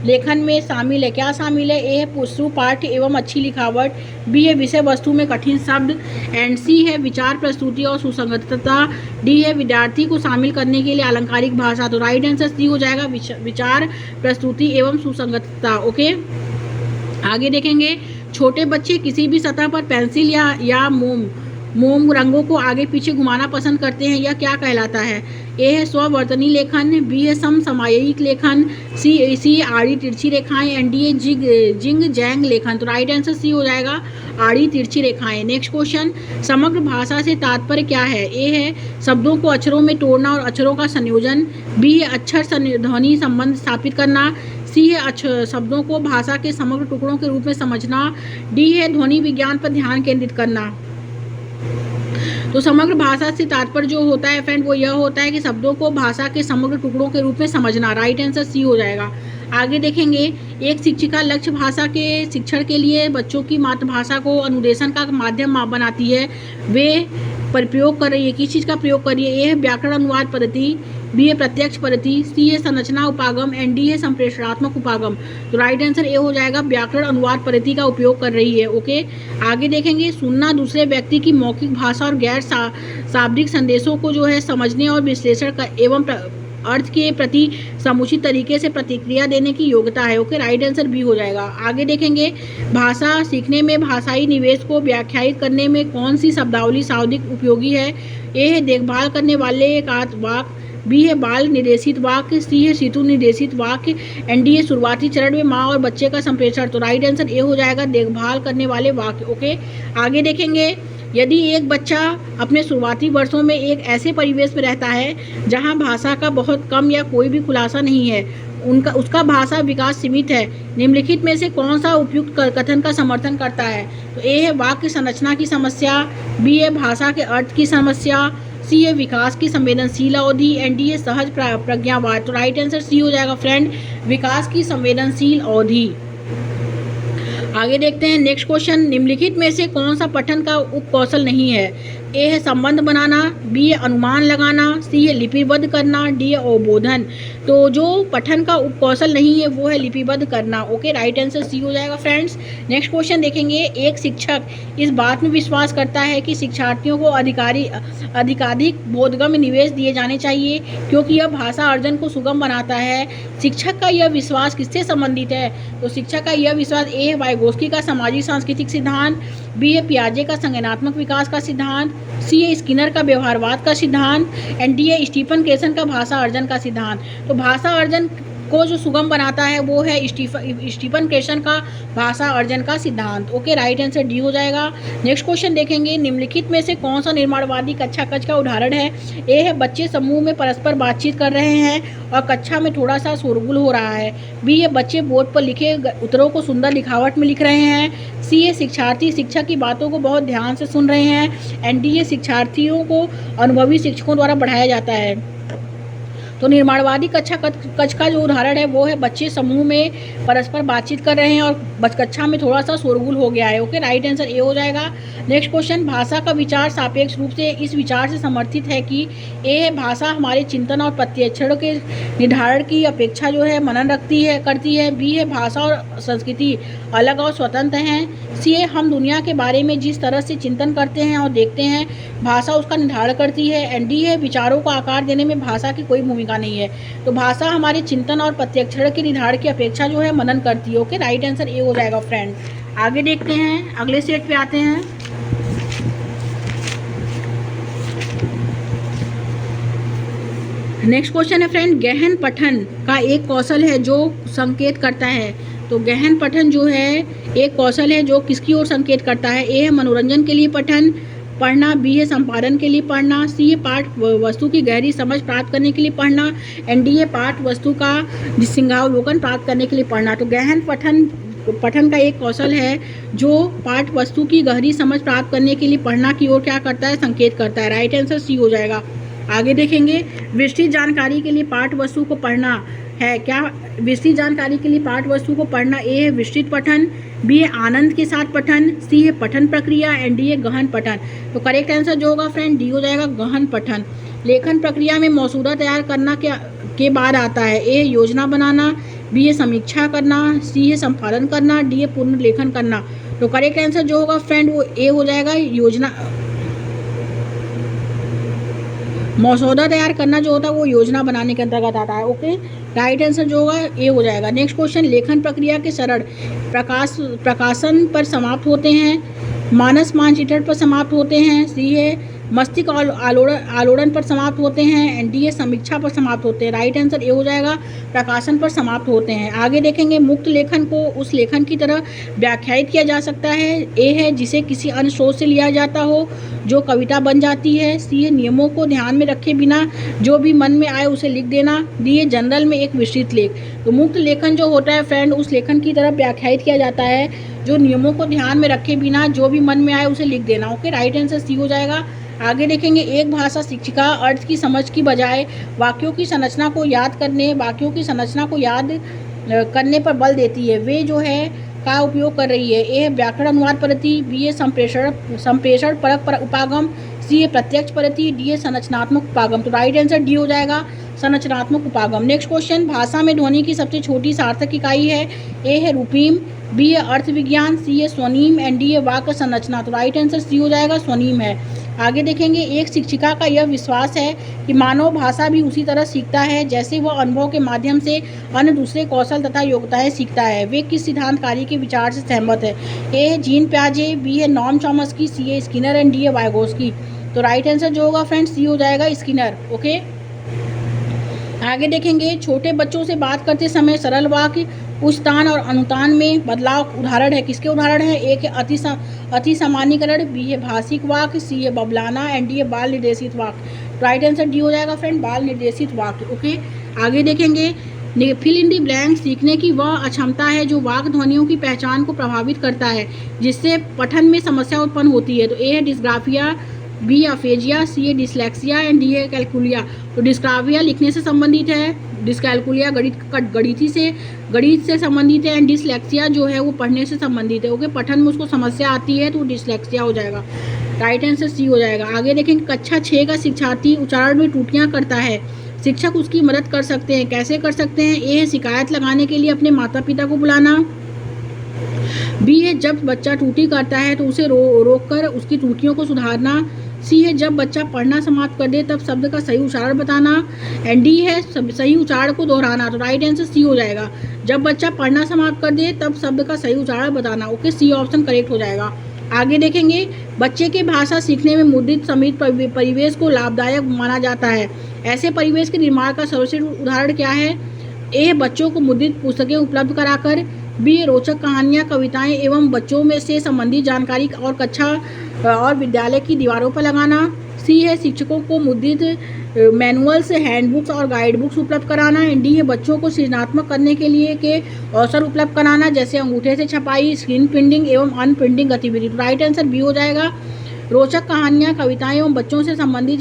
लेखन में शामिल है। क्या शामिल है? ए है पुष्टि पाठ्य एवं अच्छी लिखावट। बी है विषय वस्तु में कठिन शब्द। एंड सी है विचार प्रस्तुति और सुसंगतता। डी है विद्यार्थी को शामिल करने के लिए अलंकारिक भाषा। तो राइट आंसर सी हो जाएगा, विचार प्रस्तुति एवं सुसंगतता। ओके, आगे देखेंगे छोटे बच्चे किसी भी सतह पर पेंसिल या मोम रंगों को आगे पीछे घुमाना पसंद करते हैं। यह क्या कहलाता है? ए है स्ववर्तनी लेखन। बी है समसामयिक लेखन। सी आड़ी तिरछी रेखाएं। एंड डी है जिंग जैंग लेखन। तो राइट आंसर सी हो जाएगा, आड़ी तिरछी रेखाएं। नेक्स्ट क्वेश्चन, समग्र भाषा से तात्पर्य क्या है? ए है शब्दों को अक्षरों में तोड़ना और अक्षरों का संयोजन। बी है अक्षर ध्वनि संबंध स्थापित करना। सी है शब्दों को भाषा के समग्र टुकड़ों के रूप में समझना। डी है ध्वनि विज्ञान पर ध्यान केंद्रित करना। तो समग्र भाषा से तात्पर्य जो होता है फ्रेंड, वो यह होता है कि शब्दों को भाषा के समग्र टुकड़ों के रूप में समझना। राइट आंसर सी हो जाएगा। आगे देखेंगे एक शिक्षिका लक्ष्य भाषा के शिक्षण के लिए बच्चों की मातृभाषा को अनुदेशन का माध्यम बनाती है। वे प्रयोग कर रही है, किस चीज़ का प्रयोग कर रही है? ए है व्याकरण अनुवाद पद्धति। बी है प्रत्यक्ष पद्धति। सी है संरचना उपागम। एंड डी है संप्रेषणात्मक उपागम। तो राइट आंसर ए हो जाएगा, व्याकरण अनुवाद पद्धति का उपयोग कर रही है। ओके, आगे देखेंगे सुनना दूसरे व्यक्ति की मौखिक भाषा और गैर शाब्दिक संदेशों को जो है समझने और विश्लेषण का एवं अर्थ के प्रति समुचित तरीके से प्रतिक्रिया देने की योग्यता है। ओके, राइट आंसर बी हो जाएगा। आगे देखेंगे भाषा सीखने में भाषाई निवेश को व्याख्यायित करने में कौन सी शब्दावली सर्वाधिक उपयोगी है? ए है देखभाल करने वाले एक वाक्य। बी है बाल निर्देशित वाक्य। सी है शिशु निर्देशित वाक्य। एंड डी है शुरुआती चरण में माँ और बच्चे का संप्रेषण। तो राइट आंसर ए हो जाएगा, देखभाल करने वाले वाक्य। ओके, आगे देखेंगे यदि एक बच्चा अपने शुरुआती वर्षों में एक ऐसे परिवेश में रहता है जहां भाषा का बहुत कम या कोई भी खुलासा नहीं है, उसका भाषा विकास सीमित है, निम्नलिखित में से कौन सा उपयुक्त कथन का समर्थन करता है? तो ए है वाक्य संरचना की समस्या। बी है भाषा के अर्थ की समस्या। सी है विकास की संवेदनशील अवधि। एंड डी है सहज प्रज्ञावाद। तो राइट आंसर सी हो जाएगा फ्रेंड, विकास की संवेदनशील अवधि। आगे देखते हैं नेक्स्ट क्वेश्चन, निम्नलिखित में से कौन सा पठन का उपकौशल नहीं है? ए है संबंध बनाना। बी है अनुमान लगाना। सी है लिपिबद्ध करना। डी है अवबोधन। तो जो पठन का उपकौशल नहीं है वो है लिपिबद्ध करना। ओके, राइट आंसर सी हो जाएगा फ्रेंड्स। नेक्स्ट क्वेश्चन देखेंगे, एक शिक्षक इस बात में विश्वास करता है कि शिक्षार्थियों को अधिकाधिक बोधगम्य निवेश दिए जाने चाहिए, क्योंकि यह भाषा अर्जन को सुगम बनाता है। शिक्षक का यह विश्वास किससे संबंधित है? तो शिक्षक का यह विश्वास ए है वाइगोस्की का सामाजिक सांस्कृतिक सिद्धांत। बी है पियाजे का संज्ञानात्मक विकास का सिद्धांत। सी है स्किनर का व्यवहारवाद का सिद्धांत। एंड डी है स्टीफन केसन का भाषा अर्जन का सिद्धांत। तो भाषा अर्जन को जो सुगम बनाता है वो है स्टीफन केसन का भाषा अर्जन का सिद्धांत। ओके, राइट आंसर डी हो जाएगा। नेक्स्ट क्वेश्चन देखेंगे, निम्नलिखित में से कौन सा निर्माणवादी कक्षा कक्ष का उदाहरण है? ए है बच्चे समूह में परस्पर बातचीत कर रहे हैं और कक्षा में थोड़ा सा शोरगुल हो रहा है। बी है बच्चे बोर्ड पर लिखे उत्तरों को सुंदर लिखावट में लिख रहे हैं। सी है शिक्षार्थी शिक्षक की बातों को बहुत ध्यान से सुन रहे हैं। एंड डी है शिक्षार्थियों को अनुभवी शिक्षकों द्वारा पढ़ाया जाता है। तो निर्माणवादी कक्ष का जो उदाहरण है वो है बच्चे समूह में परस्पर बातचीत कर रहे हैं और कक्षा में थोड़ा सा शोरगुल हो गया है। ओके, राइट आंसर ए हो जाएगा। नेक्स्ट क्वेश्चन, भाषा का विचार सापेक्ष रूप से इस विचार से समर्थित है कि ए है भाषा हमारे चिंतन और प्रत्यक्षण के निर्धारण की अपेक्षा जो है मनन करती है। बी है भाषा और संस्कृति अलग और स्वतंत्र हैं। सी है हम दुनिया के बारे में जिस तरह से चिंतन करते हैं और देखते हैं भाषा उसका निर्धारण करती है। एंड डी है विचारों को आकार देने में भाषा की कोई भूमिका नहीं है। तो भाषा हमारे चिंतन और प्रत्यक्षण के निर्धारण की अपेक्षा जो है मनन करती है। ओके, राइट आंसर ए हो जाएगा फ्रेंड। आगे देखते हैं, अगले सेट पे आते हैं। नेक्स्ट क्वेश्चन है फ्रेंड, गहन पठन का एक कौशल है जो संकेत करता है। तो गहन पठन जो है एक कौशल है जो किसकी ओर संकेत करता है? ए है मनोरंजन के लिए पढ़ना, बी है संपादन के लिए पढ़ना, सी है पाठ वस्तु की गहरी समझ प्राप्त करने के लिए पढ़ना, एंड डी है पाठ वस्तु का सिंहावलोकन प्राप्त करने के लिए पढ़ना। तो गहन पठन का एक कौशल है जो पाठ वस्तु की गहरी समझ प्राप्त करने के लिए पढ़ना की ओर क्या करता है? संकेत करता है। राइट आंसर सी हो जाएगा। आगे देखेंगे, विस्तृत जानकारी के लिए पाठ वस्तु को पढ़ना है क्या? विस्तृत जानकारी के लिए पाठ वस्तु को पढ़ना, ए है विस्तृत पठन, बी है आनंद के साथ पठन, सी है पठन प्रक्रिया, एंड डी है गहन पठन। तो करेक्ट आंसर जो होगा फ्रेंड डी हो जाएगा, गहन पठन। लेखन प्रक्रिया में मसौदा तैयार करना के बाद आता है? ए है योजना बनाना, बी है समीक्षा करना, सी है संपादन करना, डी है पुनर्लेखन करना। तो करेक्ट आंसर जो होगा फ्रेंड वो ए हो जाएगा, योजना। मसौदा तैयार करना जो होता है वो योजना बनाने के अंतर्गत आता है। ओके, राइट आंसर जो होगा ए हो जाएगा। नेक्स्ट क्वेश्चन, लेखन प्रक्रिया के चरण प्रकाशन पर समाप्त होते हैं, मानस मानचित्रण पर समाप्त होते हैं, सी है मस्तिष्क आलोड़न पर समाप्त होते हैं, एंड डी है समीक्षा पर समाप्त होते हैं। राइट आंसर ए हो जाएगा, प्रकाशन पर समाप्त होते हैं। आगे देखेंगे, मुक्त लेखन को उस लेखन की तरह व्याख्यायित किया जा सकता है? ए है जिसे किसी अन्य स्रोत से लिया जाता हो जो कविता बन जाती है, सी है नियमों को ध्यान में रखे बिना जो भी मन में आए उसे लिख देना, डी है जनरल में एक विस्तृत लेख। तो मुक्त लेखन जो होता है फ्रेंड उस लेखन की तरह व्याख्यायित किया जाता है जो नियमों को ध्यान में रखे बिना जो भी मन में आए उसे लिख देना। ओके, राइट आंसर सी हो जाएगा। आगे देखेंगे, एक भाषा शिक्षिका अर्थ की समझ की बजाय वाक्यों की संरचना को याद करने पर बल देती है, वे जो है का उपयोग कर रही है? ए व्याकरण अनुवाद पद्धति, बी है संप्रेषण परक उपागम, सी है प्रत्यक्ष पद्धति, डी है संरचनात्मक उपागम। तो राइट आंसर डी हो जाएगा, संरचनात्मक उपागम। नेक्स्ट क्वेश्चन, भाषा में ध्वनि की सबसे छोटी सार्थक इकाई है? ए है रूपीम, बी है अर्थ विज्ञान, सी है स्वनीम, एंड डी है वाक्य संरचना। तो राइट आंसर सी हो जाएगा, स्वनीम है। आगे देखेंगे, एक शिक्षिका का यह विश्वास है कि मानव भाषा भी उसी तरह सीखता है जैसे वह अनुभव के माध्यम से अन्य दूसरे कौशल तथा योग्यताएं सीखता है। वे किस सिद्धांतकारी के विचार से सहमत है? ए है जीन प्याजे, बी है नॉम चॉम्स्की, सी है स्किनर, एंड डी है वाइगोस्की। तो राइट आंसर जो होगा फ्रेंड्स सी हो जाएगा, स्किनर। ओके, आगे देखेंगे, छोटे बच्चों से बात करते समय सरल वाक्य उच्चारण और अनुतान में बदलाव उदाहरण है? किसके उदाहरण है? एक है अति सामान्यीकरण, बी है भाषिक वाक्य, सी है बबलाना, एंड डी है बाल निर्देशित वाक्य। राइट आंसर डी हो जाएगा फ्रेंड, बाल निर्देशित वाक्य। ओके, आगे देखेंगे, फिल इन दी ब्लैंक सीखने की वह अक्षमता है जो वाक्य ध्वनियों की पहचान को प्रभावित करता है जिससे पठन में समस्या उत्पन्न होती है। तो ए है डिस्ग्राफिया, बी अफेजिया, सी है डिसलेक्सिया, एंड डी है कैलकुलिया। तो डिस्ग्राफिया लिखने से संबंधित है, डिस्कैलकुलिया गणित से संबंधित है, एंड डिसलेक्सिया जो है वो पढ़ने से संबंधित है। ओके, पठन में उसको समस्या आती है तो डिसलेक्सिया हो जाएगा। राइट आंसर सी हो जाएगा। आगे देखेंगे, कक्षा 6 का शिक्षार्थी उच्चारण में त्रुटियां करता है, शिक्षक उसकी मदद कर सकते हैं, कैसे कर सकते हैं? ए है शिकायत लगाने के लिए अपने माता पिता को बुलाना, बी है जब बच्चा त्रुटि करता है तो उसे रोक कर उसकी त्रुटियों को सुधारना, सी है जब बच्चा पढ़ना समाप्त कर दे तब शब्द का सही उच्चारण बताना, एंड डी है सही उच्चारण को दोहराना। तो राइट आंसर सी हो जाएगा, जब बच्चा पढ़ना समाप्त कर दे तब शब्द का सही उच्चारण बताना। ओके, सी ऑप्शन करेक्ट हो जाएगा। आगे देखेंगे, बच्चे के भाषा सीखने में मुद्रित समित परिवेश को लाभदायक माना जाता है, ऐसे परिवेश के निर्माण का सर्वश्रेष्ठ उदाहरण क्या है? ए बच्चों को मुद्रित पुस्तकें उपलब्ध कराकर, बी रोचक कहानियाँ कविताएं एवं बच्चों में से संबंधित जानकारी और कक्षा और विद्यालय की दीवारों पर लगाना, सी है शिक्षकों को मुद्रित मैनुअल्स हैंडबुक्स और गाइड बुक्स उपलब्ध कराना, एंड डी है बच्चों को सृजनात्मक करने के लिए के अवसर उपलब्ध कराना जैसे अंगूठे से छपाई, स्क्रीन प्रिंटिंग एवं अन्य प्रिंटिंग गतिविधि। तो राइट आंसर बी हो जाएगा, रोचक कहानियाँ कविताएं एवं बच्चों से संबंधित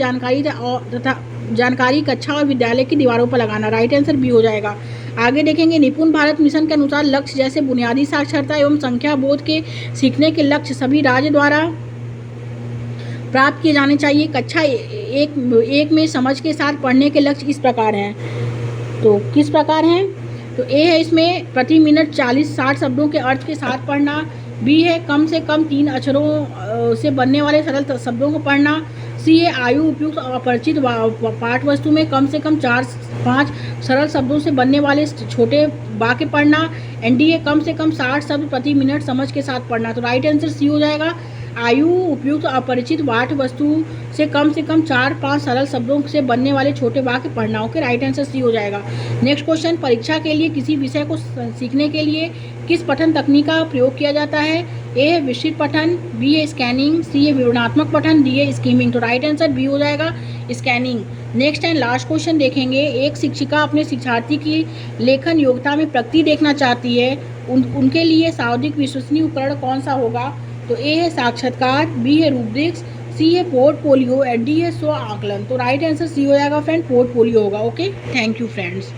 जानकारी कक्षा और विद्यालय की दीवारों पर लगाना। राइट आंसर बी हो जाएगा। आगे देखेंगे, निपुण भारत मिशन के अनुसार लक्ष्य जैसे बुनियादी साक्षरता एवं संख्या बोध के सीखने के लक्ष्य सभी राज्य द्वारा प्राप्त किए जाने चाहिए। कक्षा एक में समझ के साथ पढ़ने के लक्ष्य इस प्रकार हैं। तो किस प्रकार हैं? तो ए है इसमें प्रति मिनट 40-60 शब्दों के अर्थ के साथ पढ़ना, बी है कम से कम 3 अक्षरों से बनने वाले सरल शब्दों को पढ़ना, सी है आयु उपयुक्त अपरिचित पाठ वस्तु में कम से कम 4-5 सरल शब्दों से बनने वाले छोटे वाक्य पढ़ना, एंड डी है कम से कम 60 शब्द प्रति मिनट समझ के साथ पढ़ना। तो राइट आंसर सी हो जाएगा, आयु उपयुक्त अपरिचित पाठ वस्तु से कम 4-5 सरल शब्दों से बनने वाले छोटे वाक्य पढ़ना। ओके, राइट आंसर सी हो जाएगा। नेक्स्ट क्वेश्चन, परीक्षा के लिए किसी विषय को सीखने के लिए किस पठन तकनीक का प्रयोग किया जाता है? ए है विस्तृत पठन, बी है स्कैनिंग, सी है विवरणात्मक पठन, डी है स्कीमिंग। तो राइट आंसर बी हो जाएगा, scanning. Next and last question देखेंगे। एक शिक्षिका अपने शिक्षार्थी की लेखन योग्यता में प्रगति देखना चाहती है, उनके लिए सर्वाधिक विश्वसनीय उपकरण कौन सा होगा? तो ए है साक्षात्कार, बी है रूब्रिक्स, सी है पोर्टफोलियो एंड डी है स्व आकलन। तो राइट आंसर सी हो जाएगा फ्रेंड, पोर्टफोलियो होगा। Okay, thank you friends.